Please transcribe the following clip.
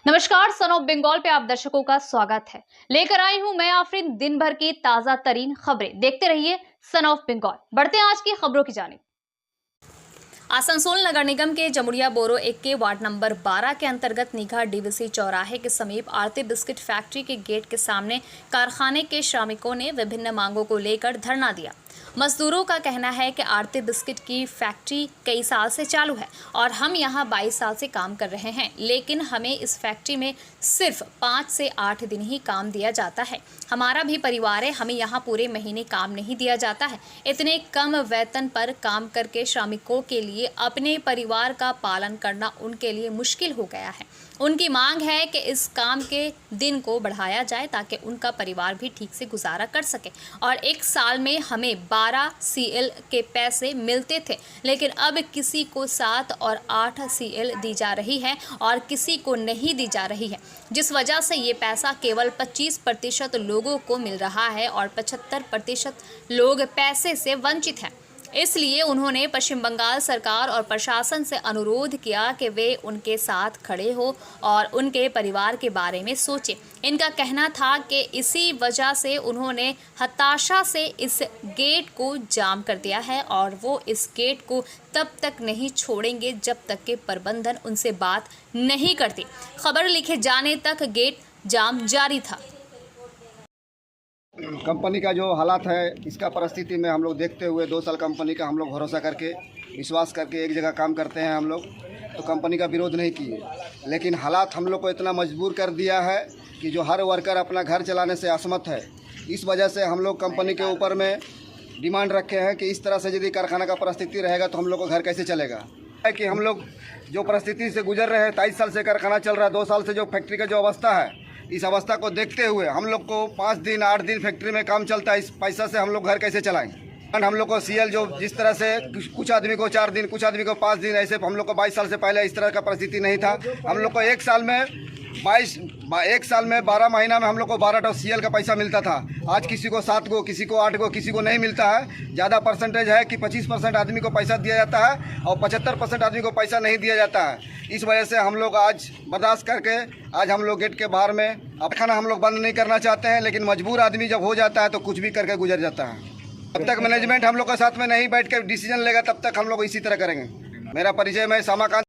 नमस्कार, son of Bengal पे आप दर्शकों का स्वागत है। लेकर आई हूं मैं आफरीन दिन भर की ताजा तरीन खबरें। देखते रहिए सन ऑफ बंगाल। बढ़ते हैं आज की खबरों की जानिब। आसनसोल नगर निगम के जमुड़िया बोरो 1 के वार्ड नंबर 12 के अंतर्गत निघा डीवीसी चौराहे के समीप आरती बिस्किट फैक्ट्री के गेट के सामने कारखाने के श्रमिकों ने विभिन्न मांगों को लेकर धरना दिया। मजदूरों का कहना है कि आरती बिस्किट की फैक्ट्री कई साल से चालू है और हम यहां 22 साल से काम कर रहे हैं, लेकिन हमें इस फैक्ट्री में सिर्फ 5 से 8 दिन ही काम दिया जाता है। हमारा भी परिवार है, हमें यहां पूरे महीने काम नहीं दिया जाता है। इतने कम वेतन पर काम करके श्रमिकों के लिए अपने परिवार का पालन करना उनके लिए मुश्किल हो गया है। उनकी मांग है कि इस काम के दिन को बढ़ाया जाए ताकि उनका परिवार भी ठीक से गुजारा कर सके। और एक साल में हमें 12 CL के पैसे मिलते थे, लेकिन अब किसी को 7 और 8 CL दी जा रही है और किसी को नहीं दी जा रही है, जिस वजह से ये पैसा केवल 25% लोगों को मिल रहा है और 75% लोग पैसे से वंचित हैं। इसलिए उन्होंने पश्चिम बंगाल सरकार और प्रशासन से अनुरोध किया कि वे उनके साथ खड़े हो और उनके परिवार के बारे में सोचें। इनका कहना था कि इसी वजह से उन्होंने हताशा से इस गेट को जाम कर दिया है और वो इस गेट को तब तक नहीं छोड़ेंगे जब तक कि प्रबंधन उनसे बात नहीं करती। खबर लिखे जाने तक गेट जाम जारी था। कंपनी का जो हालात है, इसका परिस्थिति में हम लोग देखते हुए 2 साल कंपनी का हम लोग भरोसा करके विश्वास करके एक जगह काम करते हैं। हम लोग तो कंपनी का विरोध नहीं किए, लेकिन हालात हम लोग को इतना मजबूर कर दिया है कि जो हर वर्कर अपना घर चलाने से असमर्थ है। इस वजह से हम लोग कंपनी के ऊपर में डिमांड रखे हैं कि इस तरह से यदि कारखाना का परिस्थिति रहेगा तो हम लोग का घर कैसे चलेगा। है कि हम लोग जो परिस्थिति से गुजर रहे हैं, 23 साल से कारखाना चल रहा है, 2 साल से जो फैक्ट्री का जो अवस्था है, इस अवस्था को देखते हुए हम लोग को 5 दिन 8 दिन फैक्ट्री में काम चलता है। इस पैसा से हम लोग घर कैसे चलाएंगे। एंड हम लोग को CL जो जिस तरह से कुछ आदमी को 4 दिन, कुछ आदमी को 5 दिन, ऐसे हम लोग को 22 साल से पहले इस तरह का परिस्थिति नहीं था। हम लोग को एक साल में 12 महीना में हम लोग को 12 CL का पैसा मिलता था। आज किसी को 7 को, किसी को 8 को, किसी को नहीं मिलता है। ज़्यादा परसेंटेज है कि 25% आदमी को पैसा दिया जाता है और 75% आदमी को पैसा नहीं दिया जाता है। इस वजह से हम लोग आज बर्दाश्त करके आज हम लोग गेट के बाहर में अब खाना हम लोग बंद नहीं करना चाहते हैं, लेकिन मजबूर आदमी जब हो जाता है तो कुछ भी करके गुजर जाता है। जब तक मैनेजमेंट हम लोग के साथ में नहीं बैठ कर डिसीजन लेगा तब तक हम लोग इसी तरह करेंगे। मेरा परिचय मैं सामाकांत